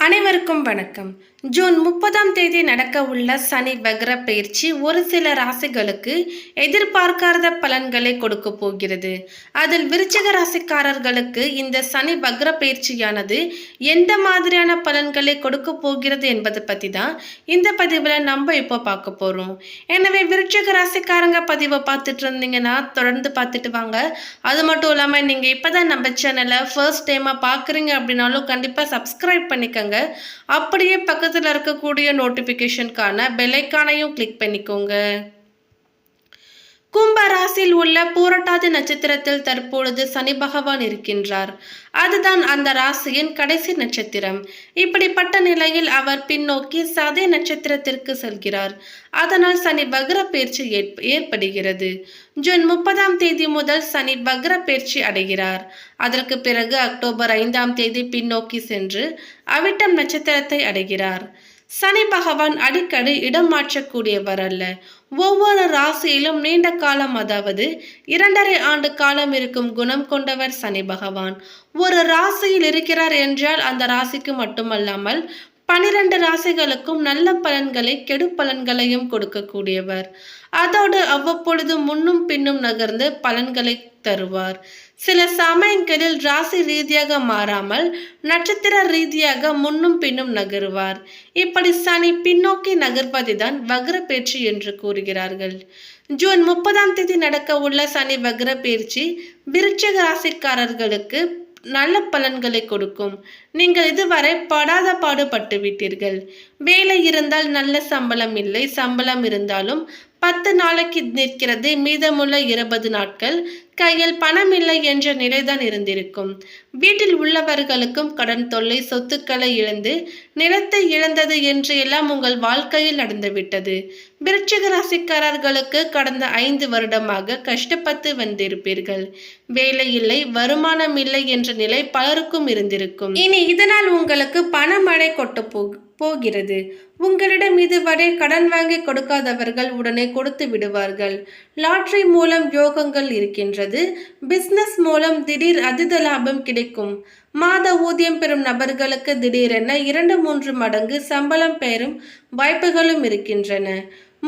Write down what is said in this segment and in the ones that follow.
அனைவருக்கும் வணக்கம். ஜூன் 30ஆம் தேதி நடக்க உள்ள சனி வக்ர பயிற்சி ஒரு சில ராசிகளுக்கு எதிர்பார்க்காத பலன்களை கொடுக்க போகிறது. அதில் விருச்சிக ராசிக்காரர்களுக்கு இந்த சனி வக்ர பயிற்சியானது எந்த மாதிரியான பலன்களை கொடுக்க போகிறது என்பதை பற்றி தான் இந்த பதிவில் நம்ம இப்போ பார்க்க போகிறோம். எனவே விருச்சிக ராசிக்காரங்க பதிவை பார்த்துட்டு இருந்தீங்கன்னா தொடர்ந்து பார்த்துட்டு வாங்க. அது மட்டும் இல்லாமல் நீங்கள் இப்போ தான் நம்ம சேனலை ஃபர்ஸ்ட் டைமாக பார்க்குறீங்க அப்படின்னாலும் கண்டிப்பாக சப்ஸ்கிரைப் பண்ணிக்கோங்க. அப்படியே பக்கத்தில் இருக்கக்கூடிய நோட்டிபிகேஷனுக்கான பெல் ஐகானையும் கிளிக் பண்ணிக்கோங்க. கும்ப ராசியில் உள்ள பூரட்டாதி நட்சத்திரத்தில் தற்பொழுது சனி பகவான் இருக்கின்றார். அதுதான் அந்த ராசியின் கடைசி நட்சத்திரம். இப்படிப்பட்ட நிலையில் அவர் பின்னோக்கி சதய நட்சத்திரத்திற்கு செல்கிறார். அதனால் சனி வக்ர பயிற்சி ஏற்படுகிறது. ஜூன் 30ஆம் தேதி முதல் சனி வக்ர பயிற்சி அடைகிறார். அதற்கு பிறகு அக்டோபர் 5ஆம் தேதி பின்னோக்கி சென்று அவிட்டம் நட்சத்திரத்தை அடைகிறார். சனி பகவான் அடிக்கடி இடம் மாற்றக்கூடியவர் அல்ல. ஒவ்வொரு ராசியிலும் நீண்ட காலம், அதாவது 2.5 ஆண்டு காலம் இருக்கும் குணம் கொண்டவர் சனி பகவான். ஒரு ராசியில் இருக்கிறார் என்றால் அந்த ராசிக்கு மட்டுமல்லாமல் 12 ராசிகளுக்கும் நல்ல பலன்களை கெடு பலன்களையும் கொடுக்கக்கூடியவர். அதோடு அவ்வப்பொழுது முன்னும் பின்னும் நகர்ந்து பலன்களை தருவார். சில சமயங்களில் ராசி ரீதியாக மாறாமல் நட்சத்திர ரீதியாக முன்னும் பின்னும் நகருவார். இப்படி சனி பின்னோக்கி நகர்வதுதான் வக்ர பயிற்சி என்று கூறுகிறார்கள். ஜூன் 30ஆம் தேதி நடக்க உள்ள சனி வக்ர பயிற்சி விருச்சிக ராசிக்காரர்களுக்கு நல்ல பலன்களை கொடுக்கும். நீங்கள் இதுவரை படாத பாடுபட்டு விட்டீர்கள். வேலை இருந்தால் நல்ல சம்பளம் இல்லை, சம்பளம் இருந்தாலும் 10 நாளைக்கு நிற்கிறது, மீதமுள்ள 20 நாட்கள் கையில் பணம் இல்லை என்ற நிலைதான் இருந்திருக்கும். வீட்டில் உள்ளவர்களுக்கும் கடன் தொல்லை, சொத்துக்களை இழந்து நிலத்தை இழந்தது என்று எல்லாம் உங்கள் வாழ்க்கையில் நடந்துவிட்டது. விருச்சிக ராசிக்காரர்களுக்கு கடந்த 5 வருடமாக கஷ்டப்பட்டு வந்திருப்பீர்கள். வேலை இல்லை, வருமானம் இல்லை என்ற நிலை பலருக்கும் இருந்திருக்கும். இனி இதனால் உங்களுக்கு பணமழை கொட்ட போகிறது. உங்களிடம் இதுவரை கடன் வாங்கி கொடுக்காதவர்கள் உடனே கொடுத்து விடுவார்கள். லாட்டரி மூலம் யோகங்கள் இருக்கின்றது. பிசினஸ் மூலம் திடீர் அதித லாபம் கிடைக்கும். மாத ஊதியம் பெறும் நபர்களுக்கு திடீரென 2-3 மடங்கு சம்பளம் பெறும் வாய்ப்புகளும் இருக்கின்றன.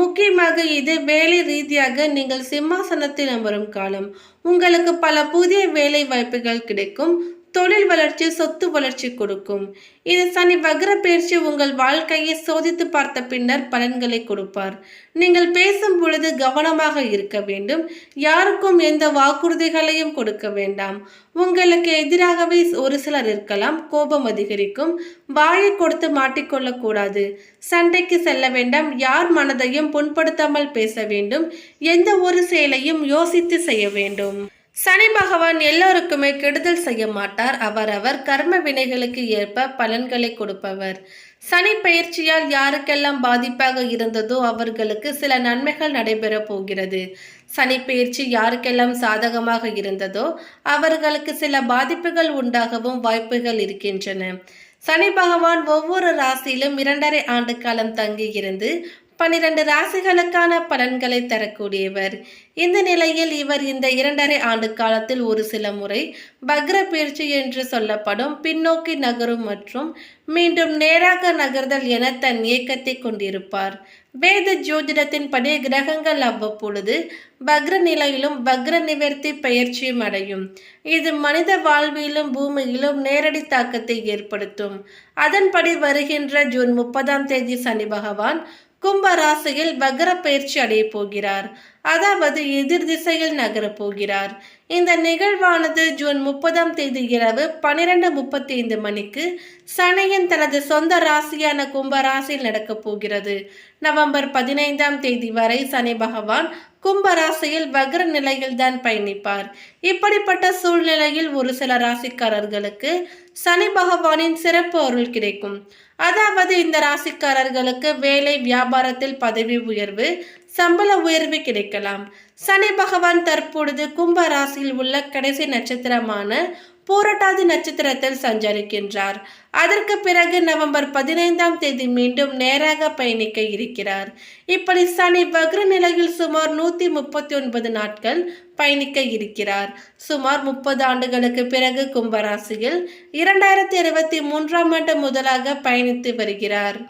முக்கியமாக இது வேலை ரீதியாக நீங்கள் சிம்மாசனத்தில் அமரும் காலம். உங்களுக்கு பல புதிய வேலை வாய்ப்புகள் கிடைக்கும். தொழில் வளர்ச்சி, சொத்து வளர்ச்சி கொடுக்கும். இது சனி வக்ர பயிற்சி உங்கள் வாழ்க்கையை சோதித்து பார்த்த பின்னர் பலன்களை கொடுப்பார். நீங்கள் பேசும் பொழுது கவனமாக இருக்க வேண்டும். யாருக்கும் எந்த வாக்குறுதிகளையும் கொடுக்க வேண்டாம். உங்களுக்கு எதிராகவே ஒரு சிலர் இருக்கலாம். கோபம் அதிகரிக்கும். வாயை கொடுத்து மாட்டிக்கொள்ளக்கூடாது. சண்டைக்கு செல்ல வேண்டாம். யார் மனதையும் புண்படுத்தாமல் பேச வேண்டும். எந்த ஒரு செயலையும் யோசித்து செய்ய வேண்டும். சனி பகவான் எல்லோருக்குமே கெடுதல் செய்ய மாட்டார். அவரவர் கர்ம வினைகளுக்கு ஏற்ப பலன்களை கொடுப்பவர். சனி பயிற்சியால் யாருக்கெல்லாம் பாதிப்பாக இருந்ததோ அவர்களுக்கு சில நன்மைகள் நடைபெற போகிறது. சனி பயிற்சி யாருக்கெல்லாம் சாதகமாக இருந்ததோ அவர்களுக்கு சில பாதிப்புகள் உண்டாகவும் வாய்ப்புகள் இருக்கின்றன. சனி பகவான் ஒவ்வொரு ராசியிலும் 2.5 ஆண்டு காலம் தங்கியிருந்து 12 ராசிகளுக்கான பலன்களை தரக்கூடியவர். இந்த நிலையில் இவர் இந்த 2.5 ஆண்டு காலத்தில் ஒரு சில முறை வக்ர பயிற்சி என்று சொல்லப்படும் பின்னோக்கி நகரும் மற்றும் மீண்டும் நேராக நகர்தல் என தன் இயக்கத்தை கொண்டிருப்பார். வேத ஜோதிடத்தின் படி கிரகங்கள் அவ்வப்பொழுது வக்ர நிலையிலும் வக்ர நிவர்த்தி பயிற்சியும் அடையும். இது மனித வாழ்விலும் பூமியிலும் நேரடி தாக்கத்தை ஏற்படுத்தும். அதன்படி வருகின்ற ஜூன் 30ஆம் தேதி சனி பகவான் கும்ப ராசியில் வக்ர பயிற்சி அடைய போகிறார். அதாவது எதிர் திசையில் நகரப் போகிறார். இந்த நிகழ்வானது ஜூன் 30ஆம் தேதி இரவு 12:35 மணிக்கு சனியின் தனது சொந்த ராசியான கும்ப ராசியில் நடக்கப் போகிறது. நவம்பர் 15ஆம் தேதி வரை சனி பகவான் கும்ப ராசியில் வக்ர நிலையில் தான் பயணிப்பார். இப்படிப்பட்ட சூழ்நிலையில் ஒரு சில ராசிக்காரர்களுக்கு சனி பகவானின் சிறப்பு அருள் கிடைக்கும். அதாவது இந்த ராசிக்காரர்களுக்கு வேலை, வியாபாரத்தில் பதவி உயர்வு, சம்பள உயர்வு கிடைக்கலாம். சனி பகவான் தற்பொழுது கும்ப ராசியில் உள்ள கடைசி நட்சத்திரமான பூரட்டாதி நட்சத்திரத்தில் சஞ்சரிக்கின்றார். அதற்கு பிறகு நவம்பர் 15ஆம் தேதி மீண்டும் நேராக பயணிக்க இருக்கிறார். இப்படி சனி வக்ர நிலையில் சுமார் 139 நாட்கள் பயணிக்க இருக்கிறார். சுமார் 30 ஆண்டுகளுக்கு பிறகு கும்பராசியில் 2023ஆம் ஆண்டு முதலாக பயணித்து வருகிறார்.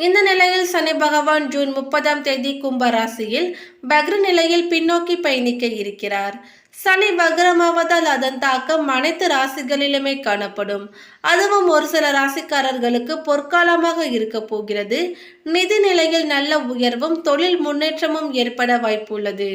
இந்த நிலையில் சனி பகவான் ஜூன் 30ஆம் தேதி கும்பராசியில் வக்ர நிலையில் பின்னோக்கி பயணிக்க இருக்கிறார். சனி வக்ரமாவதால் அதன் தாக்கம் அனைத்து ராசிகளிலுமே காணப்படும். அதுவும் ஒரு சில ராசிக்காரர்களுக்கு பொற்காலமாக இருக்க போகிறது. நிதி நிலையில் நல்ல உயர்வும் தொழில் முன்னேற்றமும் ஏற்பட வாய்ப்புள்ளது.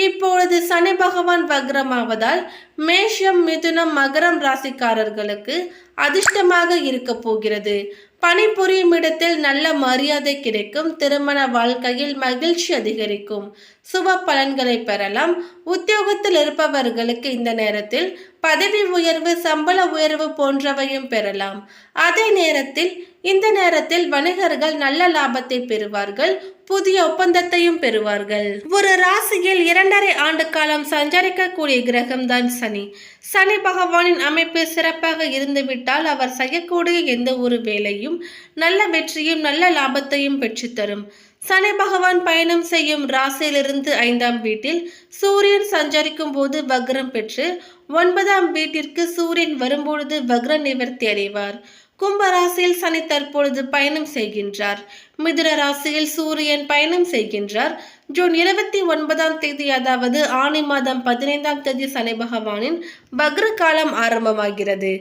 இப்பொழுது சனி பகவான் வக்ரமாவதால் மேஷம், மிதுனம், மகரம் ராசிக்காரர்களுக்கு அதிர்ஷ்டமாக இருக்க போகிறது. பணிபுரியும் இடத்தில் நல்ல மரியாதை கிடைக்கும். திருமண வாழ்க்கையில் மகிழ்ச்சி அதிகரிக்கும். சுப பலன்களை பெறலாம். உத்தியோகத்தில் இருப்பவர்களுக்கு இந்த நேரத்தில் பதவி உயர்வு, சம்பள உயர்வு போன்றவையும் பெறலாம். அதே நேரத்தில் இந்த நேரத்தில் வணிகர்கள் நல்ல லாபத்தை பெறுவார்கள். புதிய ஒப்பந்தத்தையும் பெறுவார்கள். ஒரு ராசியில் 2.5 ஆண்டு காலம் சஞ்சரிக்கக்கூடிய கிரகம் தான் சனி. சனி பகவானின் அமைப்பு சிறப்பாக இருந்துவிட்டால் அவர் செய்யக்கூடிய எந்த ஒரு வேலையும் நல்ல வெற்றியும் நல்ல லாபத்தையும் பெற்றுத்தரும். சனி பகவான் பயணம் செய்யும் ராசியிலிருந்து 5ஆம் வீட்டில் சூரியன் சஞ்சரிக்கும் போது வக்ரம் பெற்று 9ஆம் வீட்டிற்கு சூரியன் வரும்பொழுது வக்ர நிவர்த்தி அடைவார். கும்பராசியில் சனி தற்பொழுது பயணம் செய்கின்றார். மிதுன ராசியில் சூரியன் பயணம் செய்கின்றார். ஜூன் 29ஆம் தேதி அதாவது ஆனி மாதம் 15ஆம் தேதி சனி பகவானின் வக்ர காலம் ஆரம்பமாகிறது.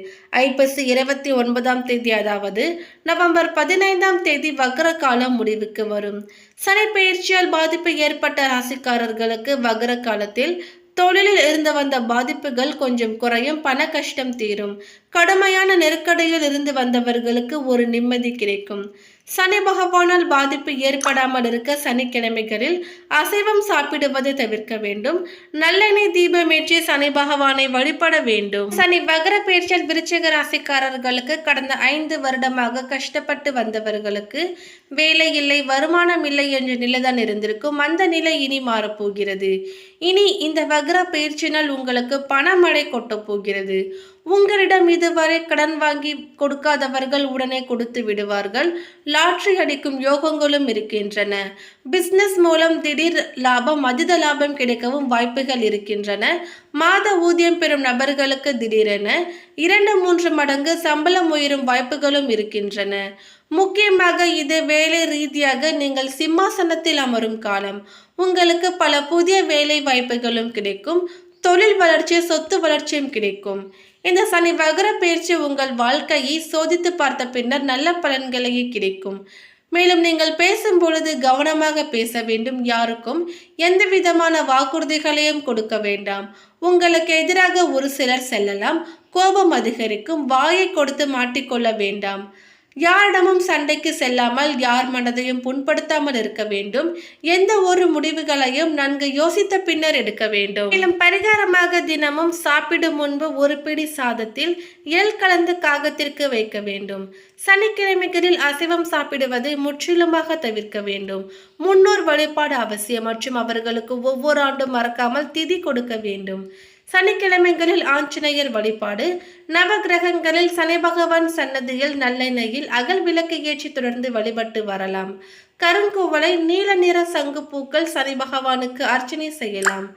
ஐப்பசி 29ஆம் தேதி அதாவது நவம்பர் 15ஆம் தேதி வக்ர காலம் முடிவுக்கு வரும். சனி பெயர்ச்சியால் பாதிப்பு ஏற்பட்ட ராசிக்காரர்களுக்கு வக்ர காலத்தில் தொழிலில் இருந்து வந்த பாதிப்புகள் கொஞ்சம் குறையும். பண கஷ்டம் தீரும். கடுமையான நெருக்கடியில் இருந்து வந்தவர்களுக்கு ஒரு நிம்மதி கிடைக்கும். சனி பகவானால் பாதிப்பு ஏற்படாமல் இருக்க சனிக்கிழமைகளில் அசைவம் சாப்பிடுவதை தவிர்க்க வேண்டும். நல்லெண்ணெய் தீபமேற்றி சனி பகவானை வழிபட வேண்டும். சனி வக்ர பெயர்ச்சியால் விருச்சிக ராசிக்காரர்களுக்கு கடந்த 5 வருடமாக கஷ்டப்பட்டு வந்தவர்களுக்கு வேலை இல்லை, வருமானம் இல்லை என்ற நிலைதான் இருந்திருக்கும். அந்த நிலை இனி மாறப்போகிறது. இனி இந்த வக்ர பெயர்ச்சினால் உங்களுக்கு பணமழை கொட்டப் போகிறது. உங்களிடம் இதுவரை கடன் வாங்கி கொடுக்காதவர்கள் உடனே கொடுத்து விடுவார்கள். லாட்டரி அடிக்கும் யோகங்களும் இருக்கின்றன. பிசினஸ் மூலம் திடீர் லாபம், அதீத லாபம் கிடைக்கவும் வாய்ப்புகள் இருக்கின்றன. மாத ஊதியம் பெறும் நபர்களுக்கு திடீரென 2-3 மடங்கு சம்பளம் உயரும் வாய்ப்புகளும் இருக்கின்றன. முக்கியமாக இது வேலை ரீதியாக நீங்கள் சிம்மாசனத்தில் அமரும் காலம். உங்களுக்கு பல புதிய வேலை வாய்ப்புகளும் கிடைக்கும். தொழில் வளர்ச்சி, சொத்து வளர்ச்சியும் கிடைக்கும். இந்த சனி வக்ர பயிற்சி உங்கள் வாழ்க்கையை சோதித்து பார்த்த பின்னர் நல்ல பலன்களையே கிடைக்கும். மேலும் நீங்கள் பேசும் பொழுது கவனமாக பேச வேண்டும். யாருக்கும் எந்த விதமான வாக்குறுதிகளையும் கொடுக்க வேண்டாம். உங்களுக்கு எதிராக ஒரு சிலர் செல்லலாம். கோபம் அதிகரிக்கும். வாயை கொடுத்து மாட்டிக்கொள்ள வேண்டாம். யாரிடமும் சண்டைக்கு செல்லாமல் யார் மனதையும் புண்படுத்தாமல் இருக்க வேண்டும். எந்த ஒரு முடிவுகளையும் நன்கு யோசித்த பின்னர் எடுக்க வேண்டும். மேலும் பரிகாரமாக தினமும் சாப்பிடும் முன்பு ஒரு பிடி சாதத்தில் எள் கலந்து காகத்திற்கு வைக்க வேண்டும். சனிக்கிழமைகளில் அசைவம் சாப்பிடுவதை முற்றிலுமாக தவிர்க்க வேண்டும். முன்னோர் வழிபாடு அவசியம் மற்றும் அவர்களுக்கு ஒவ்வொரு ஆண்டும் மறக்காமல் திதி கொடுக்க வேண்டும். சனிக்கிழமைகளில் ஆஞ்சநேயர் வழிபாடு. நவகிரகங்களில் சனி பகவான் சன்னதியில் நல்லெண்ணெயில் அகல் விளக்கு ஏற்றி தொடர்ந்து வழிபட்டு வரலாம். கருங்குவளை, நீல நிற சங்கு பூக்கள் சனி பகவானுக்கு அர்ச்சனை செய்யலாம்.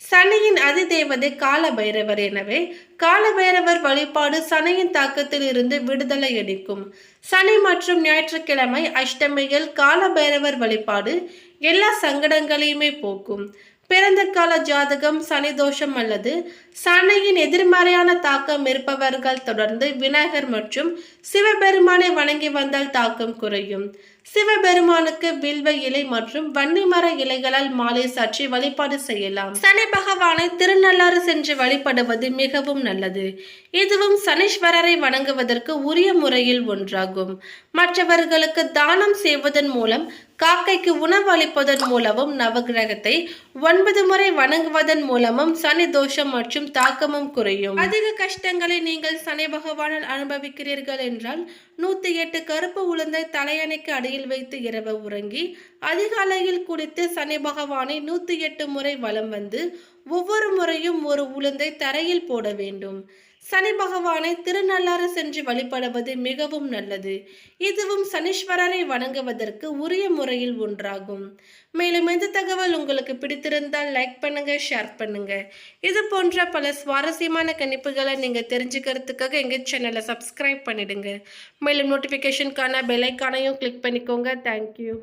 சனியின் அதிதேவதை கால பைரவர். எனவே கால பைரவர் வழிபாடு சனியின் தாக்கத்தில் இருந்து விடுதலை அளிக்கும். சனி மற்றும் ஞாயிற்றுக்கிழமை அஷ்டமியில் கால பைரவர் வழிபாடு எல்லா சங்கடங்களையுமே போக்கும். பிறந்த கால ஜாதகம், சனி தோஷம் அல்லது சனியின் எதிர்மறையான தாக்கம் இருப்பவர்கள் தொடர்ந்து விநாயகர் மற்றும் சிவபெருமானை வணங்கி வந்தால் தாக்கம் குறையும். சிவபெருமானுக்கு வில்வ இலை மற்றும் வன்னிமர இலைகளால் மாலை சாற்றி வழிபாடு செய்யலாம். சனி பகவானை திருநள்ளாறு சென்று வழிபடுவது மிகவும் நல்லது. இதுவும் சனீஸ்வரரை வணங்குவதற்கு உரிய முறையில் ஒன்றாகும். மற்றவர்களுக்கு தானம் செய்வதன் மூலம், காக்கைக்கு உணவு அளிப்பதன் மூலமும், நவகிரகத்தை 9 முறை வணங்குவதன் மூலமும் சனி தோஷம் மற்றும் தாக்கமும் குறையும். அதிக கஷ்டங்களை நீங்கள் சனி பகவானால் அனுபவிக்கிறீர்கள் என்றால் 108 கருப்பு உளுந்தை தலையணைக்கு அடி மடியில் வைத்து இரவு உறங்கி அதிகாலையில் குளித்து சனி பகவானை 108 முறை வலம் வந்து ஒவ்வொரு முறையும் ஒரு உளுந்தை தரையில் போட வேண்டும். சனி பகவானை திருநள்ளாறு சென்று வழிபடுவது மிகவும் நல்லது. இதுவும் சனீஸ்வரரை வணங்குவதற்கு உரிய முறையில் ஒன்றாகும். மேலும் இந்த தகவல் உங்களுக்கு பிடித்திருந்தால் லைக் பண்ணுங்க, ஷேர் பண்ணுங்க. இது போன்ற பல சுவாரஸ்யமான கணிப்புகளை நீங்க தெரிஞ்சுக்கிறதுக்காக எங்க சேனலை சப்ஸ்கிரைப் பண்ணிடுங்க. மேலும் நோட்டிபிகேஷனுக்கான பெல் ஐகானையும் கிளிக் பண்ணிக்கோங்க. தேங்க்யூ.